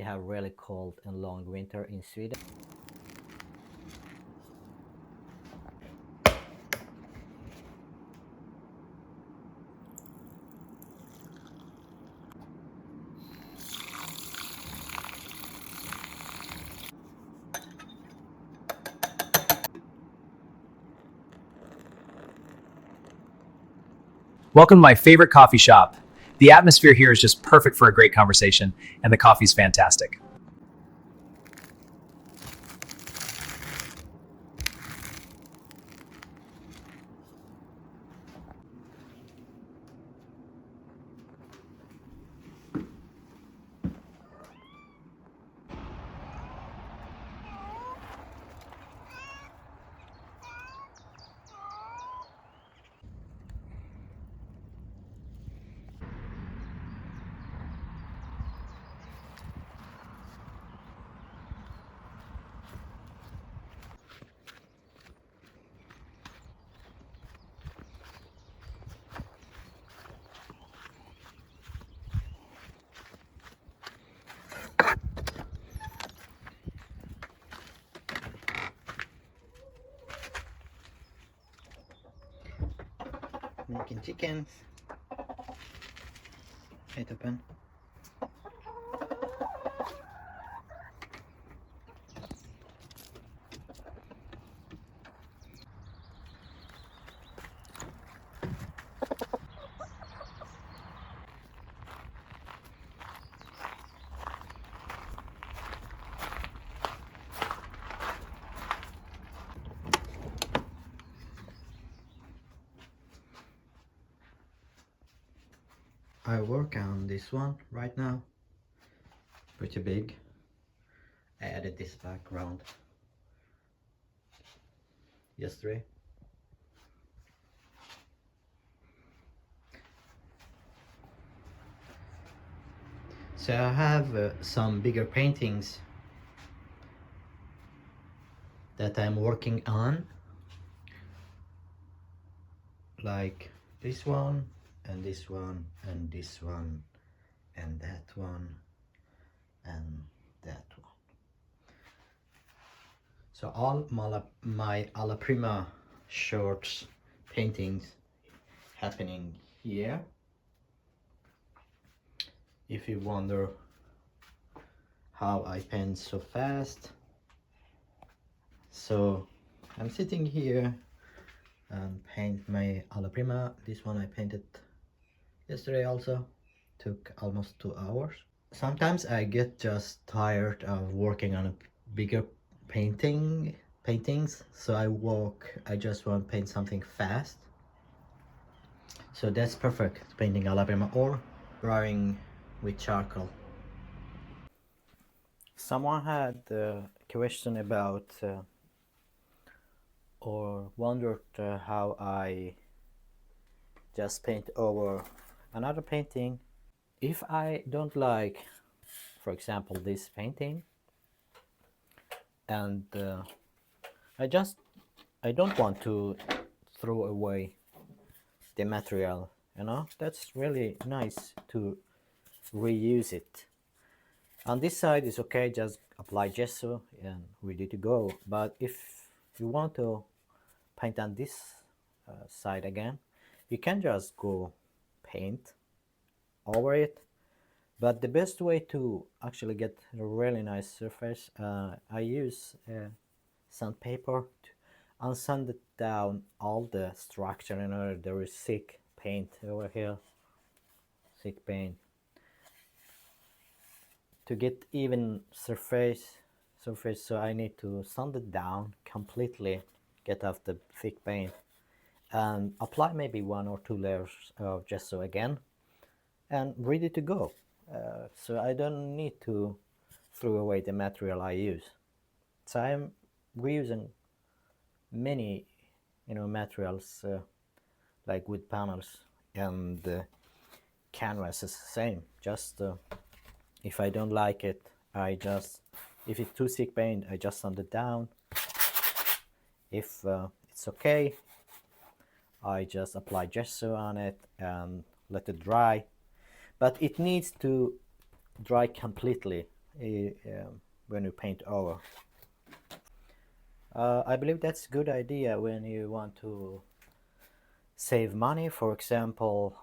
have really cold and long winter in Sweden. Welcome to my favorite coffee shop. The atmosphere here is just perfect for a great conversation, and the coffee's fantastic. Making chickens. Right open. I work on this one right now. Pretty big. I added this background yesterday. So I have some bigger paintings that I'm working on, like this one and this one and this one and that one and that one. So all my alla prima shorts paintings happening here. If you wonder how I paint so fast, so I'm sitting here and paint my alla prima. This one I painted yesterday also. Took almost 2 hours. Sometimes I get just tired of working on a bigger paintings, so I just want to paint something fast. So that's perfect, painting alla prima or drawing with charcoal. Someone had a question about or wondered how I just paint over another painting. If I don't like, for example, this painting, and I don't want to throw away the material, that's really nice to reuse it. On this side is okay, just apply gesso and ready to go. But if you want to paint on this side again, you can just go paint over it. But the best way to actually get a really nice surface, I use sandpaper to unsand it down all the structure. There is thick paint over here, thick paint, to get even surface. So I need to sand it down completely, get off the thick paint, and apply maybe 1 or 2 layers of gesso again, and ready to go. So I don't need to throw away the material I use. So I'm reusing many materials, like wood panels and canvas is the same. Just if I don't like it, if it's too thick paint, I just sand it down. If it's okay, I just apply gesso on it and let it dry. But it needs to dry completely. when you paint over. I believe that's a good idea when you want to save money, for example,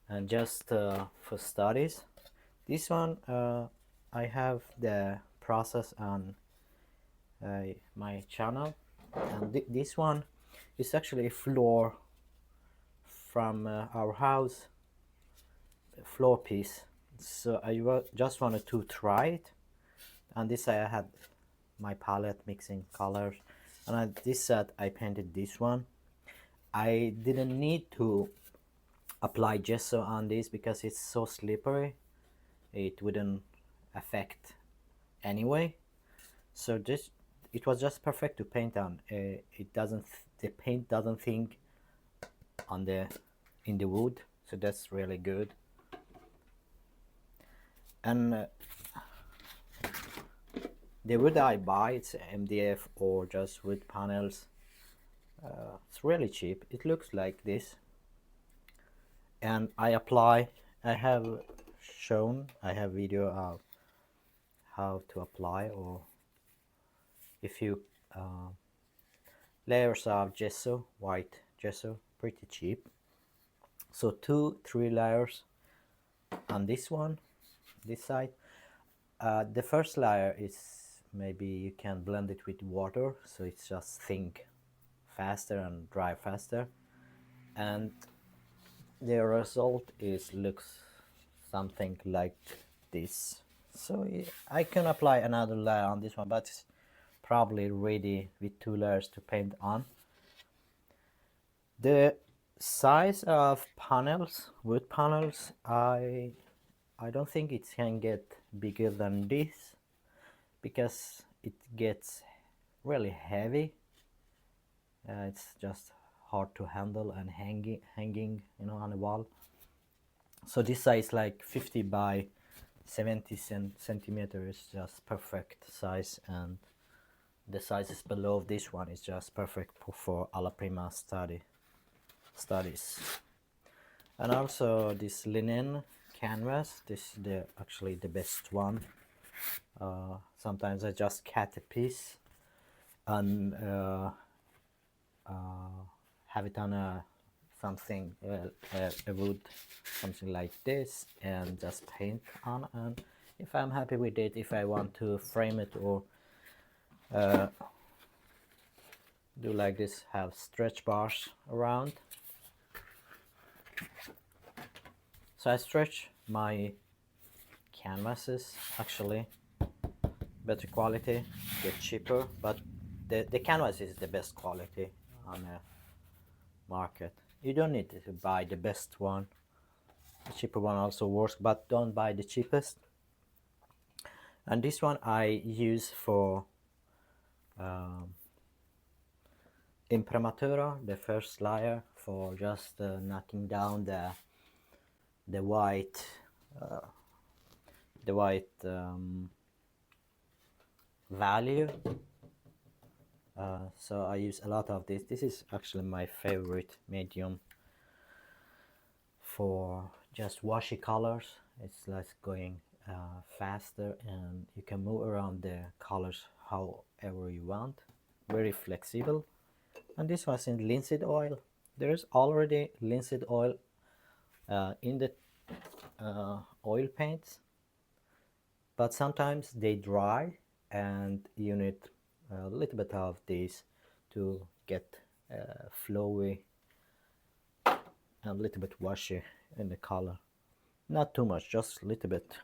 and just for studies. This one I have the process on my channel, and this one is actually a floor from our house, floor piece. So I just wanted to try it, and this I had my palette mixing colors, and this set I painted this one. I didn't need to apply gesso on this because it's so slippery, it wouldn't affect anyway. So this, it was just perfect to paint on. It doesn't, the paint doesn't think on the in the wood, so that's really good. And the wood I buy, it's MDF or just wood panels. It's really cheap. It looks like this, and I apply. I have video of how to apply, or if you layers of gesso, white gesso, pretty cheap. So 2-3 layers on this one, this side. The first layer is, maybe you can blend it with water, so it's just think faster and dry faster, and the result is looks something like this. So I can apply another layer on this one, but it's probably ready with 2 layers to paint on. The size of panels, wood panels, I don't think it can get bigger than this, because it gets really heavy. It's just hard to handle and hanging, you know, on the wall. So this size, like 50 by 70 centimeters, is just perfect size, and the sizes below this one is just perfect for alla prima studies. And also this linen canvas, this is actually the best one. Sometimes I just cut a piece and have it on something, a wood, something like this, and just paint on. And if I'm happy with it, if I want to frame it or do like this, have stretch bars around. So I stretch my canvases, actually better quality, get cheaper, but the canvas is the best quality on the market. You don't need to buy the best one. The cheaper one also works, but don't buy the cheapest. And this one I use for imprimatura, the first layer, for just knocking down the white value. So I use a lot of this. This is actually my favorite medium for just washy colors. It's like going faster, and you can move around the colors however you want. Very flexible. And this was in linseed oil. There is already linseed oil in the oil paints, but sometimes they dry, and you need a little bit of this to get flowy and a little bit washy in the color. Not too much, just a little bit.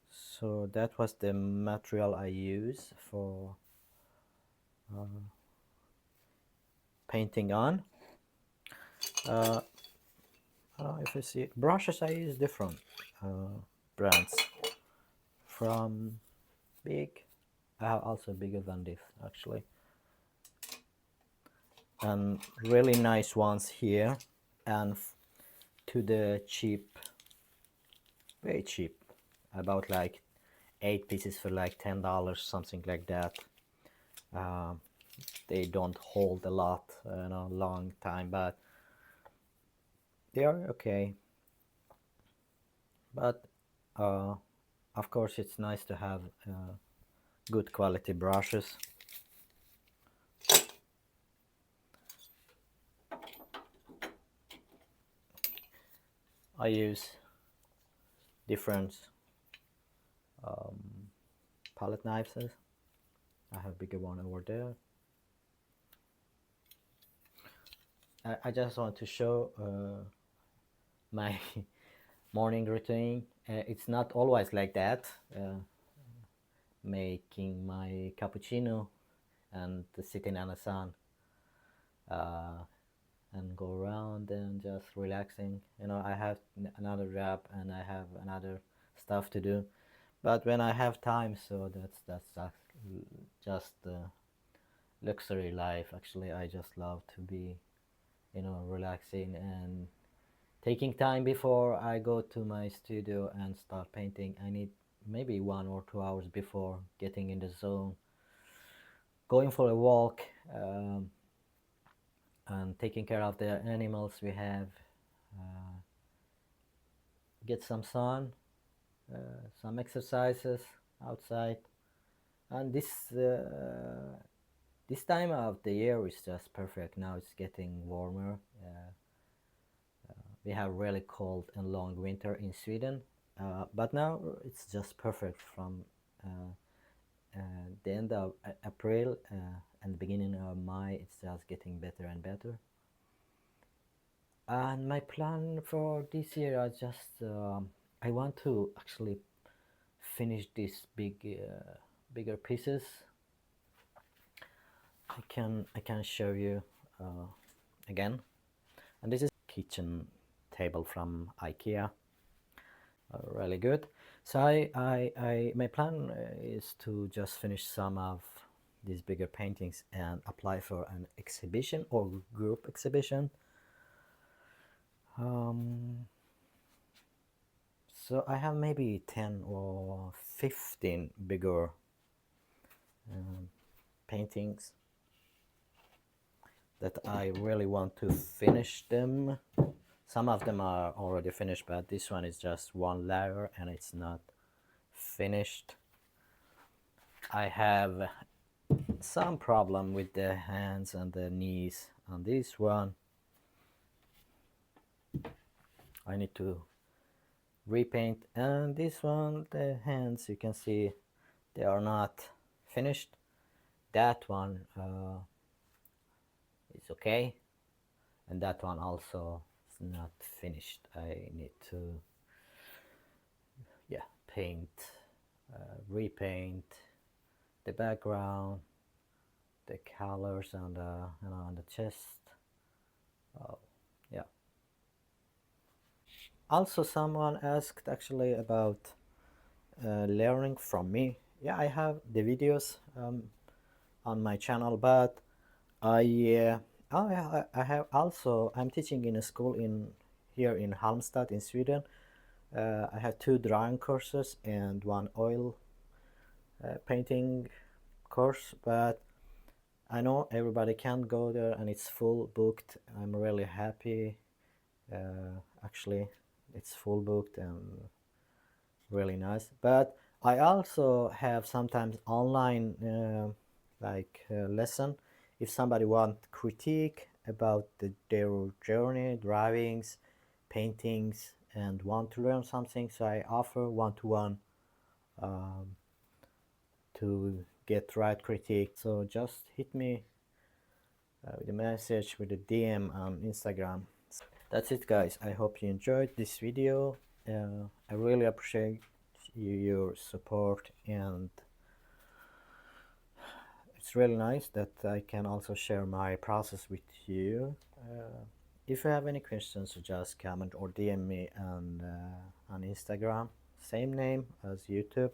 So that was the material I use for painting on. If you see brushes, I use different brands, from big. I have also bigger than this actually, and really nice ones here, and to the cheap, very cheap, about like 8 pieces for like $10, something like that. They don't hold a lot, long time, but they are okay. But of course it's nice to have good quality brushes. I use different palette knives. I have a bigger one over there. I just want to show my morning routine. It's not always like that. Making my cappuccino and sitting on the sun and go around and just relaxing. You know, I have another job and I have another stuff to do. But when I have time, so that's just luxury life. Actually, I just love to be, you know, relaxing and taking time before I go to my studio and start painting. I need maybe 1 or 2 hours before getting in the zone, going for a walk, and taking care of the animals we have, get some sun, some exercises outside. And this time of the year is just perfect. Now it's getting warmer. We have really cold and long winter in Sweden, but now it's just perfect from the end of April and the beginning of May. It's just getting better and better. And my plan for this year, I want to actually finish these bigger pieces. I can show you again. And this is kitchen table from IKEA. Really good. So my plan is to just finish some of these bigger paintings and apply for an exhibition or group exhibition. So I have maybe 10 or 15 bigger paintings that I really want to finish them. Some of them are already finished, but this one is just one layer and it's not finished. I have some problem with the hands and the knees on this one. I need to repaint. And this one, the hands, you can see they are not finished. That one is okay, and that one also is not finished. I need to paint, repaint the background, the colors on the on the chest. Also, someone asked actually about learning from me. Yeah, I have the videos on my channel, but I have also, I'm teaching in a school here in Halmstad in Sweden. I have 2 drawing courses and 1 oil painting course, but I know everybody can't go there and it's full booked. I'm really happy. Actually, it's full booked and really nice. But I also have sometimes online lesson. If somebody want critique about their journey, drawings, paintings, and want to learn something, so I offer one-to-one to get right critique. So just hit me with a message, with a DM on Instagram. That's it, guys. I hope you enjoyed this video. I really appreciate your support, and it's really nice that I can also share my process with you. If you have any questions, just comment or DM me on Instagram, same name as YouTube.